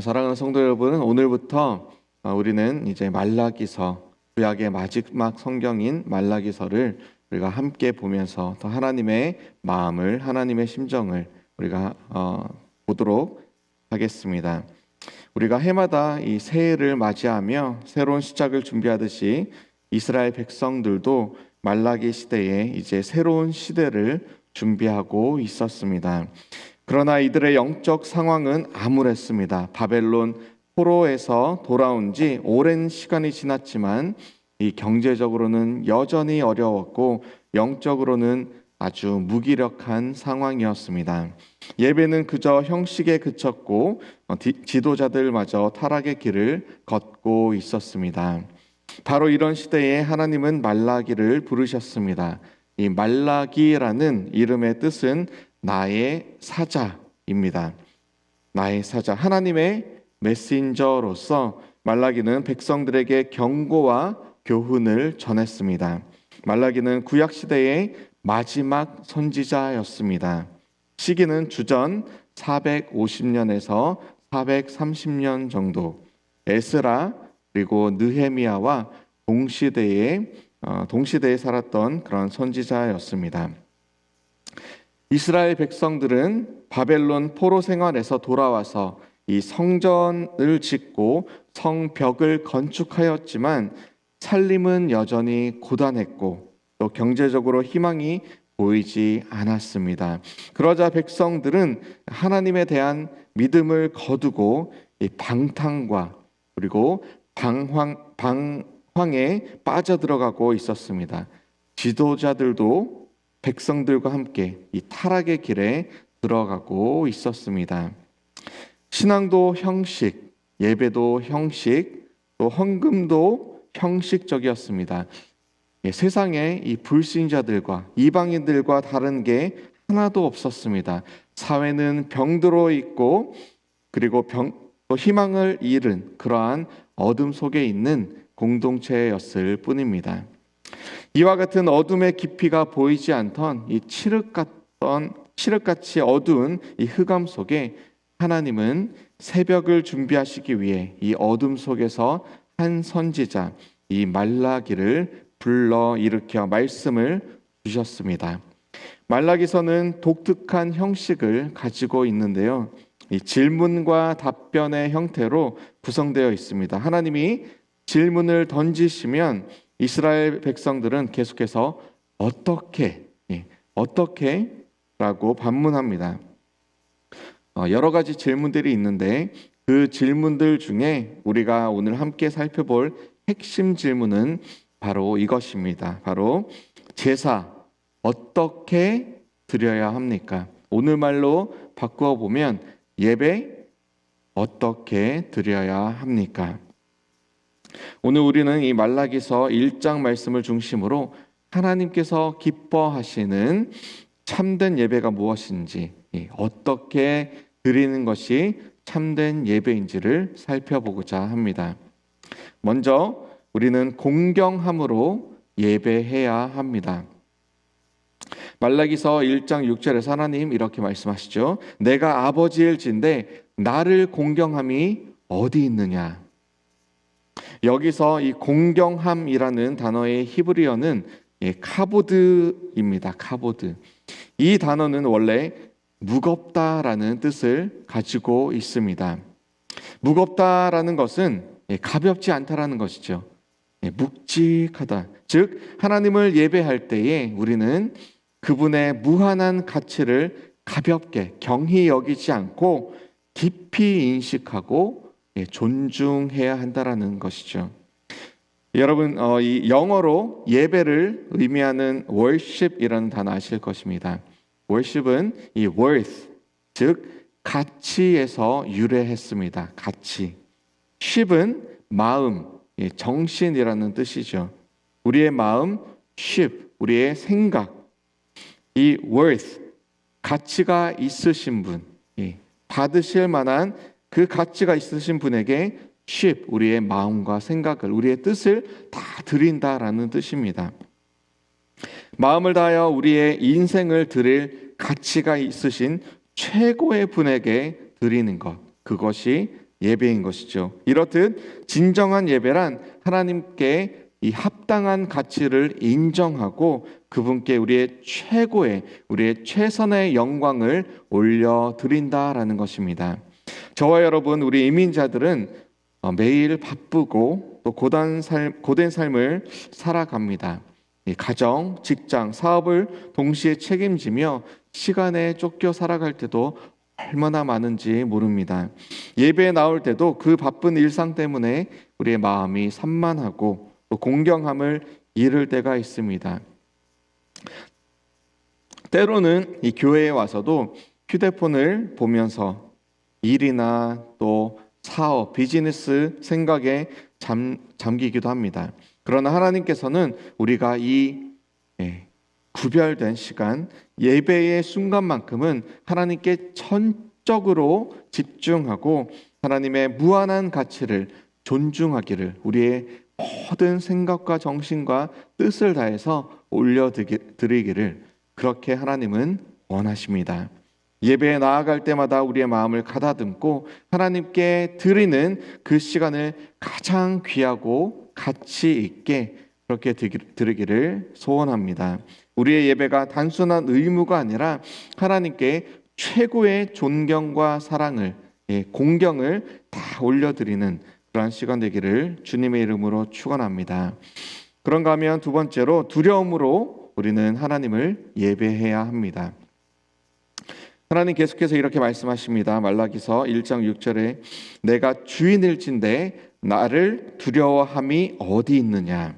사랑하는 성도 여러분, 오늘부터 우리는 이제 말라기서, 구약의 마지막 성경인 말라기서를 우리가 함께 보면서 더 하나님의 마음을, 하나님의 심정을 우리가 보도록 하겠습니다. 우리가 해마다 이 새해를 맞이하며 새로운 시작을 준비하듯이 이스라엘 백성들도 말라기 시대에 이제 새로운 시대를 준비하고 있었습니다. 그러나 이들의 영적 상황은 암울했습니다. 바벨론 포로에서 돌아온 지 오랜 시간이 지났지만 이 경제적으로는 여전히 어려웠고 영적으로는 아주 무기력한 상황이었습니다. 예배는 그저 형식에 그쳤고 지도자들마저 타락의 길을 걷고 있었습니다. 바로 이런 시대에 하나님은 말라기를 부르셨습니다. 이 말라기라는 이름의 뜻은 나의 사자입니다. 나의 사자, 하나님의 메신저로서 말라기는 백성들에게 경고와 교훈을 전했습니다. 말라기는 구약 시대의 마지막 선지자였습니다. 시기는 주전 450년에서 430년 정도. 에스라 그리고 느헤미야와 동시대에 살았던 그런 선지자였습니다. 이스라엘 백성들은 바벨론 포로 생활에서 돌아와서 이 성전을 짓고 성벽을 건축하였지만 살림은 여전히 고단했고 또 경제적으로 희망이 보이지 않았습니다. 그러자 백성들은 하나님에 대한 믿음을 거두고 이 방탕과 그리고 방황에 빠져들어가고 있었습니다. 지도자들도 백성들과 함께 이 타락의 길에 들어가고 있었습니다. 신앙도 형식, 예배도 형식, 또 헌금도 형식적이었습니다. 세상에 이 불신자들과 이방인들과 다른 게 하나도 없었습니다. 사회는 병들어 있고 그리고 또 희망을 잃은 그러한 어둠 속에 있는 공동체였을 뿐입니다. 이와 같은 어둠의 깊이가 보이지 않던 이 칠흑같이 어두운 이 흑암 속에 하나님은 새벽을 준비하시기 위해 이 어둠 속에서 한 선지자 이 말라기를 불러 일으켜 말씀을 주셨습니다. 말라기서는 독특한 형식을 가지고 있는데요. 이 질문과 답변의 형태로 구성되어 있습니다. 하나님이 질문을 던지시면 이스라엘 백성들은 계속해서 어떻게 라고 반문합니다. 여러 가지 질문들이 있는데 그 질문들 중에 우리가 오늘 함께 살펴볼 핵심 질문은 바로 이것입니다. 바로 제사 어떻게 드려야 합니까? 오늘 말로 바꾸어 보면 예배 어떻게 드려야 합니까? 오늘 우리는 이 말라기서 1장 말씀을 중심으로 하나님께서 기뻐하시는 참된 예배가 무엇인지, 어떻게 드리는 것이 참된 예배인지를 살펴보고자 합니다. 먼저 우리는 공경함으로 예배해야 합니다. 말라기서 1장 6절에서 하나님 이렇게 말씀하시죠. 내가 아버지일 진데 나를 공경함이 어디 있느냐. 여기서 이 공경함이라는 단어의 히브리어는 카보드입니다. 카보드. 이 단어는 원래 무겁다라는 뜻을 가지고 있습니다. 무겁다라는 것은 가볍지 않다라는 것이죠. 묵직하다. 즉 하나님을 예배할 때에 우리는 그분의 무한한 가치를 가볍게 경히 여기지 않고 깊이 인식하고 존중해야 한다라는 것이죠. 여러분 이 영어로 예배를 의미하는 worship이라는 단어 아실 것입니다. worship은 이 worth 즉 가치에서 유래했습니다. 가치. ship은 마음, 정신이라는 뜻이죠. 우리의 마음, ship, 우리의 생각. 이 worth, 가치가 있으신 분, 받으실 만한 그 가치가 있으신 분에게 ship, 우리의 마음과 생각을, 우리의 뜻을 다 드린다라는 뜻입니다. 마음을 다하여 우리의 인생을 드릴 가치가 있으신 최고의 분에게 드리는 것, 그것이 예배인 것이죠. 이렇듯 진정한 예배란 하나님께 이 합당한 가치를 인정하고 그분께 우리의 최선의 영광을 올려드린다라는 것입니다. 저와 여러분, 우리 이민자들은 매일 바쁘고 또 고된 삶을 살아갑니다. 이 가정, 직장, 사업을 동시에 책임지며 시간에 쫓겨 살아갈 때도 얼마나 많은지 모릅니다. 예배에 나올 때도 그 바쁜 일상 때문에 우리의 마음이 산만하고 또 공경함을 잃을 때가 있습니다. 때로는 이 교회에 와서도 휴대폰을 보면서 일이나 또 사업, 비즈니스 생각에 잠기기도 합니다. 그러나 하나님께서는 우리가 이 구별된 시간, 예배의 순간만큼은 하나님께 전적으로 집중하고 하나님의 무한한 가치를 존중하기를, 우리의 모든 생각과 정신과 뜻을 다해서 올려드리기를 그렇게 하나님은 원하십니다. 예배에 나아갈 때마다 우리의 마음을 가다듬고 하나님께 드리는 그 시간을 가장 귀하고 가치 있게 그렇게 드리기를 소원합니다. 우리의 예배가 단순한 의무가 아니라 하나님께 최고의 존경과 사랑을, 공경을 다 올려드리는 그러한 시간 되기를 주님의 이름으로 축원합니다. 그런가 하면 두 번째로 두려움으로 우리는 하나님을 예배해야 합니다. 하나님 계속해서 이렇게 말씀하십니다. 말라기서 1장 6절에 내가 주인일진데 나를 두려워함이 어디 있느냐.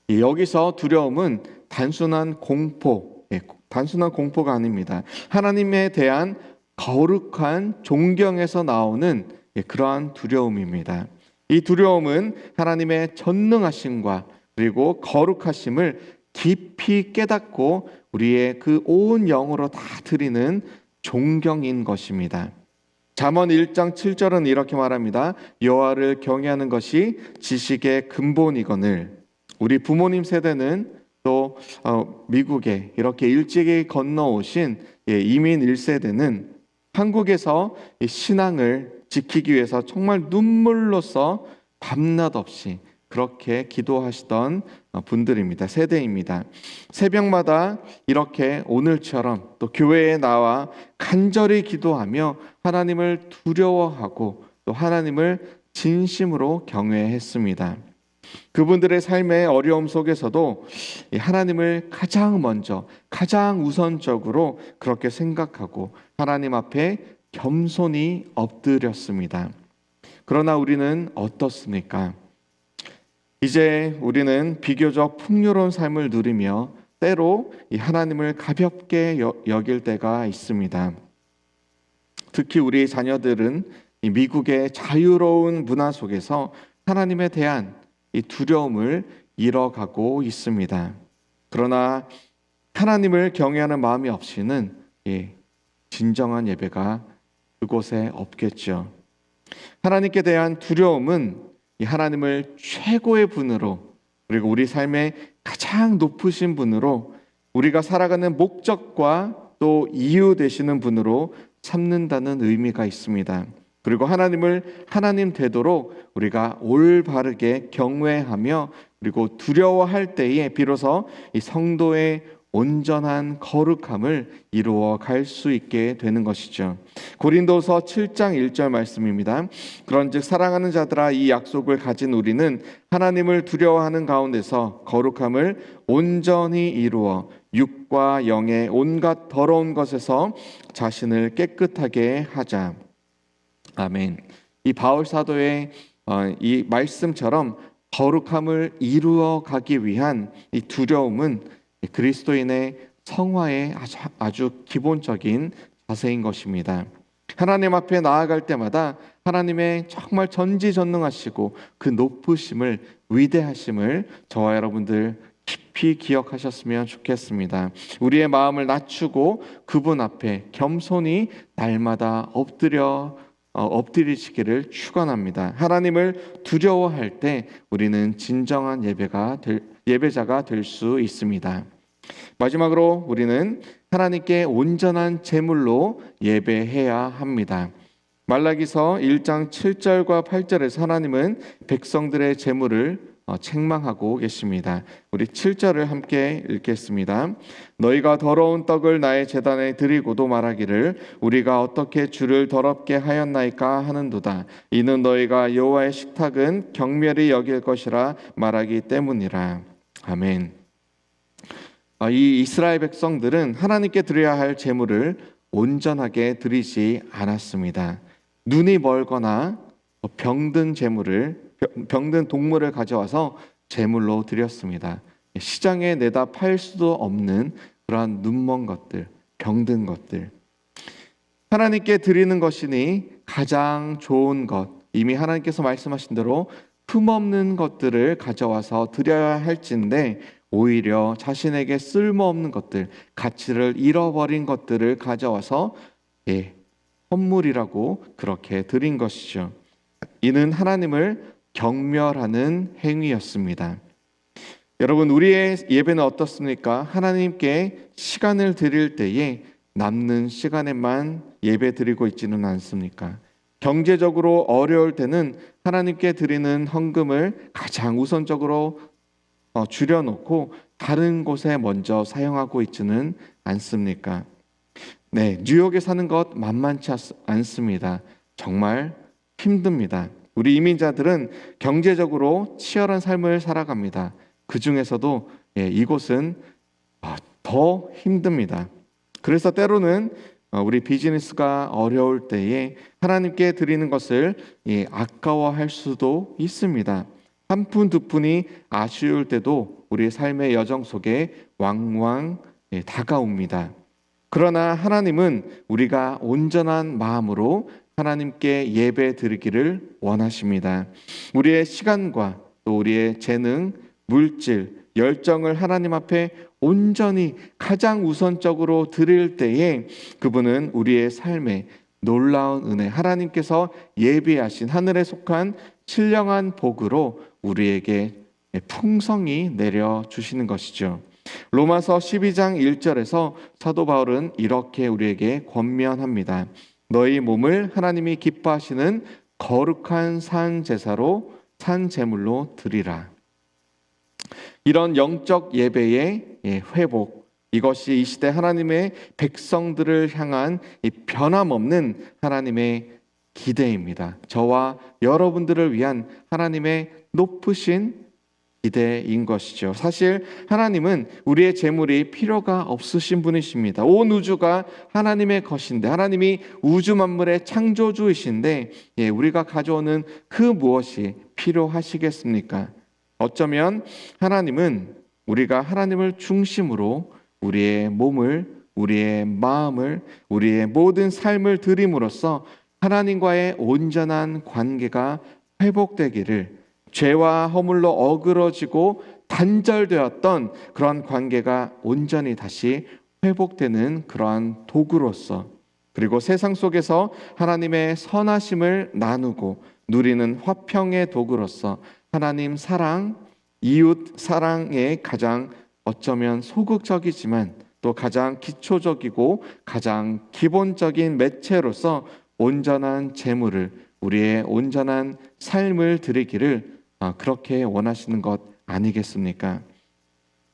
여기서 두려움은 단순한 공포가 아닙니다. 하나님에 대한 거룩한 존경에서 나오는 그러한 두려움입니다. 이 두려움은 하나님의 전능하심과 그리고 거룩하심을 깊이 깨닫고 우리의 그 온 영으로 다 드리는 존경인 것입니다. 잠언 1장 7절은 이렇게 말합니다. 여호와를 경외하는 것이 지식의 근본이거늘. 우리 부모님 세대는 또 미국에 이렇게 일찍이 건너오신 이민 1세대는 한국에서 신앙을 지키기 위해서 정말 눈물로써 밤낮 없이 그렇게 기도하시던 분들입니다. 세대입니다. 새벽마다 이렇게 오늘처럼 또 교회에 나와 간절히 기도하며 하나님을 두려워하고 또 하나님을 진심으로 경외했습니다. 그분들의 삶의 어려움 속에서도 하나님을 가장 먼저, 가장 우선적으로 그렇게 생각하고 하나님 앞에 겸손히 엎드렸습니다. 그러나 우리는 어떻습니까? 이제 우리는 비교적 풍요로운 삶을 누리며 때로 이 하나님을 가볍게 여길 때가 있습니다. 특히 우리 자녀들은 이 미국의 자유로운 문화 속에서 하나님에 대한 이 두려움을 잃어가고 있습니다. 그러나 하나님을 경외하는 마음이 없이는 진정한 예배가 그곳에 없겠죠. 하나님께 대한 두려움은 이 하나님을 최고의 분으로, 그리고 우리 삶의 가장 높으신 분으로, 우리가 살아가는 목적과 또 이유 되시는 분으로 삼는다는 의미가 있습니다. 그리고 하나님을 하나님 되도록 우리가 올바르게 경외하며 그리고 두려워할 때에 비로소 이 성도의 온전한 거룩함을 이루어 갈 수 있게 되는 것이죠. 고린도서 7장 1절 말씀입니다. 그런즉 사랑하는 자들아 이 약속을 가진 우리는 하나님을 두려워하는 가운데서 거룩함을 온전히 이루어 육과 영의 온갖 더러운 것에서 자신을 깨끗하게 하자. 아멘. 이 바울 사도의 이 말씀처럼 거룩함을 이루어 가기 위한 이 두려움은 그리스도인의 성화의 아주 기본적인 자세인 것입니다. 하나님 앞에 나아갈 때마다 하나님의 정말 전지전능하시고 그 높으심을, 위대하심을 저와 여러분들 깊이 기억하셨으면 좋겠습니다. 우리의 마음을 낮추고 그분 앞에 겸손히 날마다 엎드리시기를 축원합니다. 하나님을 두려워할 때 우리는 진정한 예배자가 될 수 있습니다. 마지막으로 우리는 하나님께 온전한 제물로 예배해야 합니다. 말라기서 1장 7절과 8절에서 하나님은 백성들의 재물을 책망하고 계십니다. 우리 7절을 함께 읽겠습니다. 너희가 더러운 떡을 나의 제단에 드리고도 말하기를 우리가 어떻게 주를 더럽게 하였나이까 하는도다. 이는 너희가 여호와의 식탁은 경멸히 여길 것이라 말하기 때문이라. 아멘. 이 이스라엘 백성들은 하나님께 드려야 할 제물을 온전하게 드리지 않았습니다. 눈이 멀거나 병든 병든 동물을 가져와서 제물로 드렸습니다. 시장에 내다 팔 수도 없는 그러한 눈먼 것들, 병든 것들. 하나님께 드리는 것이니 가장 좋은 것, 이미 하나님께서 말씀하신 대로 흠없는 것들을 가져와서 드려야 할진데 오히려 자신에게 쓸모없는 것들, 가치를 잃어버린 것들을 가져와서 선물이라고 그렇게 드린 것이죠. 이는 하나님을 경멸하는 행위였습니다. 여러분, 우리의 예배는 어떻습니까? 하나님께 시간을 드릴 때에 남는 시간에만 예배 드리고 있지는 않습니까? 경제적으로 어려울 때는 하나님께 드리는 헌금을 가장 우선적으로 줄여놓고 다른 곳에 먼저 사용하고 있지는 않습니까? 네, 뉴욕에 사는 것 만만치 않습니다. 정말 힘듭니다. 우리 이민자들은 경제적으로 치열한 삶을 살아갑니다. 그 중에서도 이곳은 더 힘듭니다. 그래서 때로는 우리 비즈니스가 어려울 때에 하나님께 드리는 것을 아까워할 수도 있습니다. 한 푼 두 푼이 아쉬울 때도 우리 삶의 여정 속에 왕왕 다가옵니다. 그러나 하나님은 우리가 온전한 마음으로 하나님께 예배 드리기를 원하십니다. 우리의 시간과 또 우리의 재능, 물질, 열정을 하나님 앞에 온전히 가장 우선적으로 드릴 때에 그분은 우리의 삶에 놀라운 은혜, 하나님께서 예비하신 하늘에 속한 신령한 복으로 우리에게 풍성히 내려주시는 것이죠. 로마서 12장 1절에서 사도 바울은 이렇게 우리에게 권면합니다. 너희 몸을 하나님이 기뻐하시는 거룩한 산 제사로 산 제물로 드리라. 이런 영적 예배의 회복, 이것이 이 시대 하나님의 백성들을 향한 이 변함없는 하나님의 기대입니다. 저와 여러분들을 위한 하나님의 높으신 기대인 것이죠. 사실 하나님은 우리의 재물이 필요가 없으신 분이십니다. 온 우주가 하나님의 것인데, 하나님이 우주 만물의 창조주이신데 우리가 가져오는 그 무엇이 필요하시겠습니까? 어쩌면 하나님은 우리가 하나님을 중심으로 우리의 몸을, 우리의 마음을, 우리의 모든 삶을 드림으로써 하나님과의 온전한 관계가 회복되기를, 죄와 허물로 어그러지고 단절되었던 그런 관계가 온전히 다시 회복되는 그러한 도구로서, 그리고 세상 속에서 하나님의 선하심을 나누고 누리는 화평의 도구로서 하나님 사랑, 이웃 사랑의 가장 어쩌면 소극적이지만 또 가장 기초적이고 가장 기본적인 매체로서 온전한 재물을, 우리의 온전한 삶을 드리기를 그렇게 원하시는 것 아니겠습니까?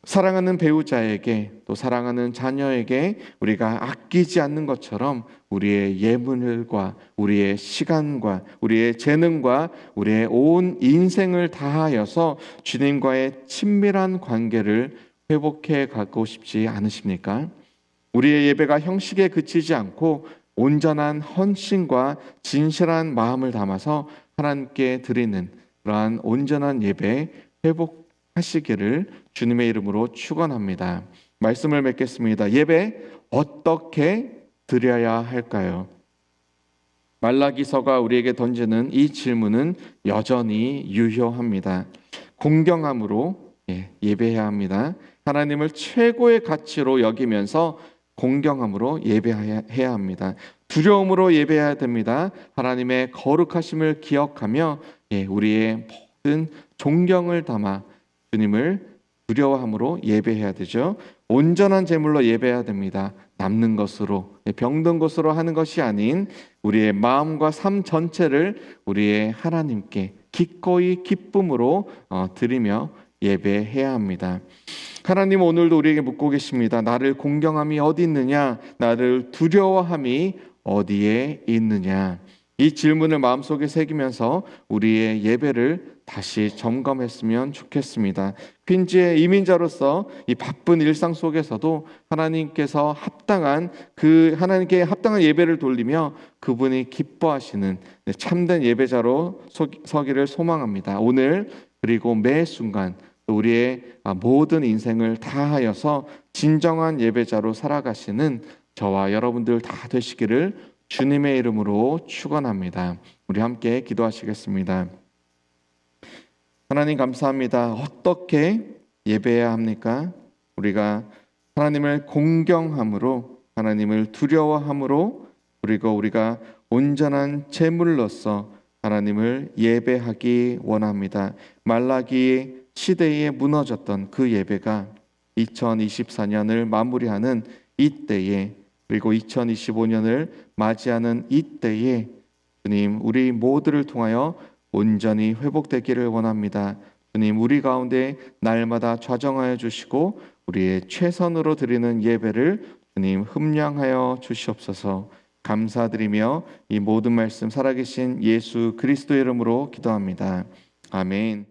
사랑하는 배우자에게 또 사랑하는 자녀에게 우리가 아끼지 않는 것처럼 우리의 예물과 우리의 시간과 우리의 재능과 우리의 온 인생을 다하여서 주님과의 친밀한 관계를 회복해 가고 싶지 않으십니까? 우리의 예배가 형식에 그치지 않고 온전한 헌신과 진실한 마음을 담아서 하나님께 드리는 그러한 온전한 예배 회복하시기를 주님의 이름으로 축원합니다. 말씀을 맺겠습니다. 예배 어떻게 드려야 할까요? 말라기서가 우리에게 던지는 이 질문은 여전히 유효합니다. 공경함으로 예배해야 합니다. 하나님을 최고의 가치로 여기면서 공경함으로 예배해야 합니다. 두려움으로 예배해야 됩니다. 하나님의 거룩하심을 기억하며 우리의 모든 존경을 담아 주님을 두려워함으로 예배해야 되죠. 온전한 제물로 예배해야 됩니다. 남는 것으로, 병든 것으로 하는 것이 아닌 우리의 마음과 삶 전체를 우리의 하나님께 기꺼이 기쁨으로 드리며 예배해야 합니다. 하나님 오늘도 우리에게 묻고 계십니다. 나를 공경함이 어디 있느냐? 나를 두려워함이 어디에 있느냐? 이 질문을 마음속에 새기면서 우리의 예배를 다시 점검했으면 좋겠습니다. 퀸즈의 이민자로서 이 바쁜 일상 속에서도 하나님께서 하나님께 합당한 예배를 돌리며 그분이 기뻐하시는 참된 예배자로 서기를 소망합니다. 오늘 그리고 매 순간 우리의 모든 인생을 다하여서 진정한 예배자로 살아가시는 저와 여러분들 다 되시기를 주님의 이름으로 축원합니다. 우리 함께 기도하시겠습니다. 하나님 감사합니다. 어떻게 예배해야 합니까? 우리가 하나님을 공경함으로, 하나님을 두려워함으로, 그리고 우리가 온전한 제물로서 하나님을 예배하기 원합니다. 말라기 시대에 무너졌던 그 예배가 2024년을 마무리하는 이때에, 그리고 2025년을 맞이하는 이때에 주님 우리 모두를 통하여 온전히 회복되기를 원합니다. 주님 우리 가운데 날마다 좌정하여 주시고 우리의 최선으로 드리는 예배를 주님 흠량하여 주시옵소서. 감사드리며 이 모든 말씀 살아계신 예수 그리스도의 이름으로 기도합니다. 아멘.